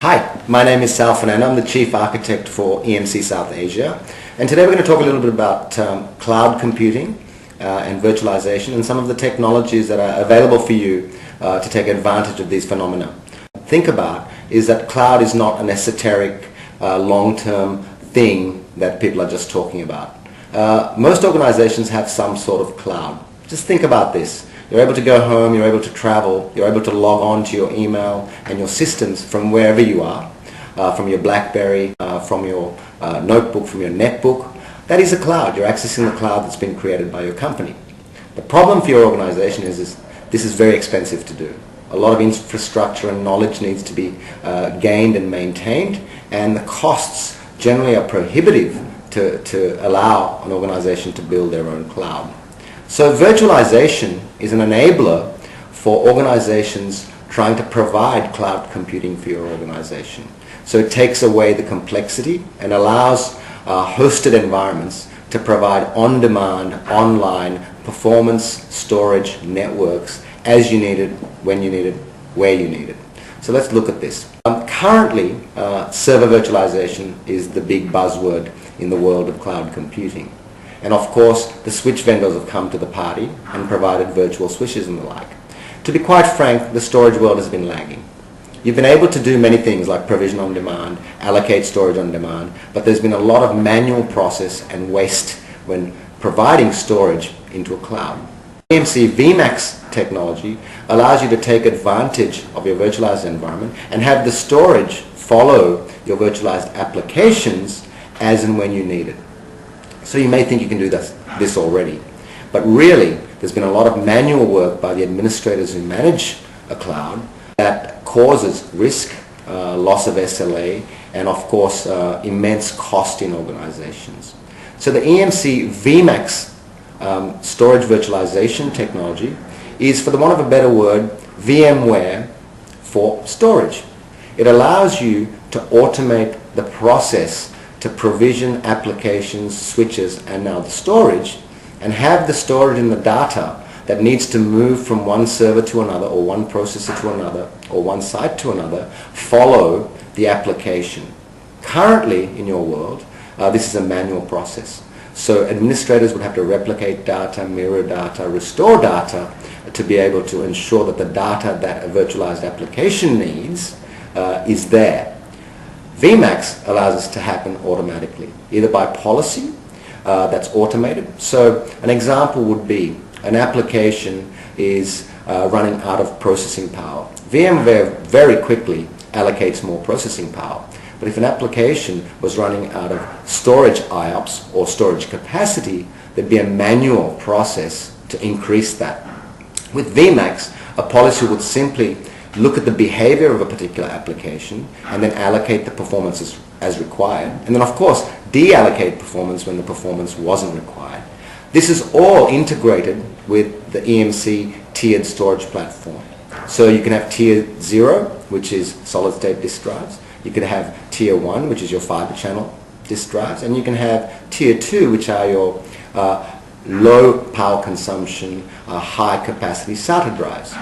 Hi, my name is Sal Fernando. I'm the Chief Architect for EMC South Asia, and today we're going to talk a little bit about cloud computing and virtualization and some of the technologies that are available for you to take advantage of these phenomena. Think about is that cloud is not an esoteric long-term thing that people are just talking about. Most organizations have some sort of cloud. Just think about this. You're able to go home, you're able to travel, you're able to log on to your email and your systems from wherever you are, from your BlackBerry, from your notebook, from your netbook. That is a cloud. You're accessing the cloud that's been created by your company. The problem for your organization is this is very expensive to do. A lot of infrastructure and knowledge needs to be gained and maintained, and the costs generally are prohibitive to allow an organization to build their own cloud. So virtualization is an enabler for organizations trying to provide cloud computing for your organization. So it takes away the complexity and allows hosted environments to provide on-demand, online performance storage networks as you need it, when you need it, where you need it. So let's look at this. Currently, server virtualization is the big buzzword in the world of cloud computing. And of course, the switch vendors have come to the party and provided virtual switches and the like. To be quite frank, the storage world has been lagging. You've been able to do many things like provision on demand, allocate storage on demand, but there's been a lot of manual process and waste when providing storage into a cloud. EMC VMAX technology allows you to take advantage of your virtualized environment and have the storage follow your virtualized applications as and when you need it. So you may think you can do this already, but really there's been a lot of manual work by the administrators who manage a cloud that causes risk, loss of SLA, and of course immense cost in organizations. So the EMC VMAX storage virtualization technology is, for the want of a better word, VMware for storage. It allows you to automate the process to provision applications, switches, and now the storage, and have the storage and the data that needs to move from one server to another, or one processor to another, or one site to another, follow the application. Currently, in your world, this is a manual process. So administrators would have to replicate data, mirror data, restore data to be able to ensure that the data that a virtualized application needs is there. VMAX allows this to happen automatically, either by policy that's automated. So an example would be an application is running out of processing power. VMware very quickly allocates more processing power. But if an application was running out of storage IOPS or storage capacity, there'd be a manual process to increase that. With VMAX, a policy would simply look at the behavior of a particular application and then allocate the performance as required. And then of course, deallocate performance when the performance wasn't required. This is all integrated with the EMC tiered storage platform. So you can have tier 0, which is solid state disk drives. You could have tier 1, which is your fiber channel disk drives. And you can have tier 2, which are your low power consumption, high capacity SATA drives.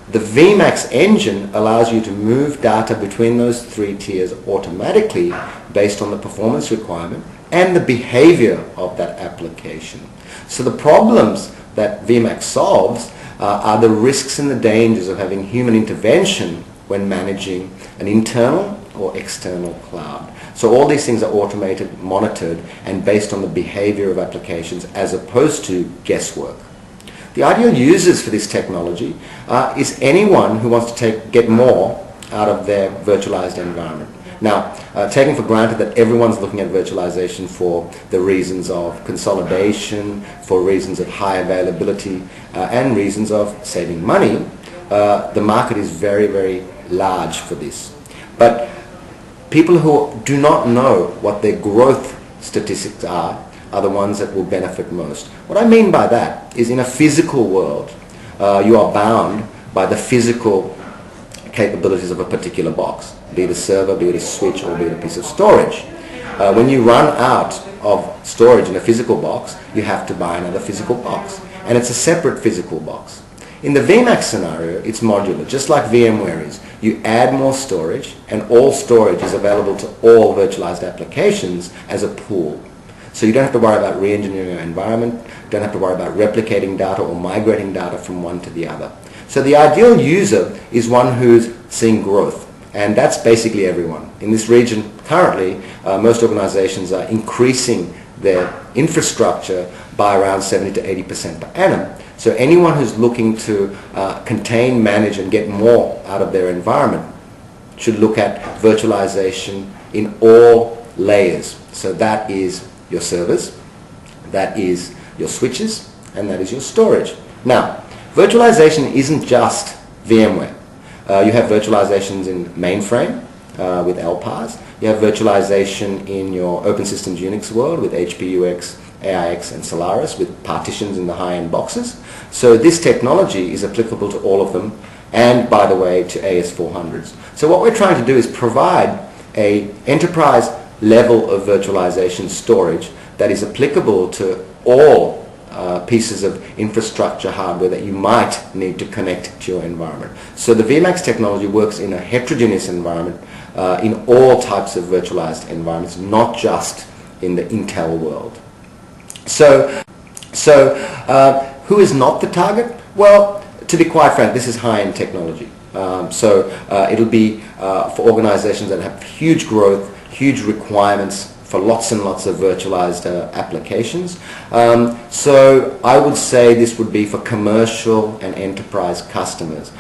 The VMAX engine allows you to move data between those three tiers automatically based on the performance requirement and the behavior of that application. So the problems that VMAX solves are the risks and the dangers of having human intervention when managing an internal or external cloud. So all these things are automated, monitored, and based on the behavior of applications as opposed to guesswork. The ideal users for this technology is anyone who wants to get more out of their virtualized environment. Now, taking for granted that everyone's looking at virtualization for the reasons of consolidation, for reasons of high availability, and reasons of saving money, the market is very, very large for this. But people who do not know what their growth statistics are the ones that will benefit most. What I mean by that is, in a physical world, you are bound by the physical capabilities of a particular box, be it a server, be it a switch, or be it a piece of storage. When you run out of storage in a physical box, you have to buy another physical box, and it's a separate physical box. In the VMAX scenario, it's modular, just like VMware is. You add more storage, and all storage is available to all virtualized applications as a pool. So you don't have to worry about re-engineering your environment, don't have to worry about replicating data or migrating data from one to the other. So the ideal user is one who's seeing growth, and that's basically everyone. In this region currently, most organizations are increasing their infrastructure by around 70 to 80% per annum. So anyone who's looking to contain, manage, and get more out of their environment should look at virtualization in all layers. So that is your servers, that is your switches, and that is your storage. Now, virtualization isn't just VMware. You have virtualizations in mainframe with LPARs. You have virtualization in your Open Systems Unix world with HPUX, AIX, and Solaris with partitions in the high-end boxes. So this technology is applicable to all of them, and by the way, to AS400s. So what we're trying to do is provide an enterprise level of virtualization storage that is applicable to all pieces of infrastructure hardware that you might need to connect to your environment. So the VMAX technology works in a heterogeneous environment in all types of virtualized environments, not just in the Intel world. So who is not the target? Well, to be quite frank, this is high-end technology. It'll be for organizations that have huge growth, huge requirements for lots and lots of virtualized applications. So I would say this would be for commercial and enterprise customers.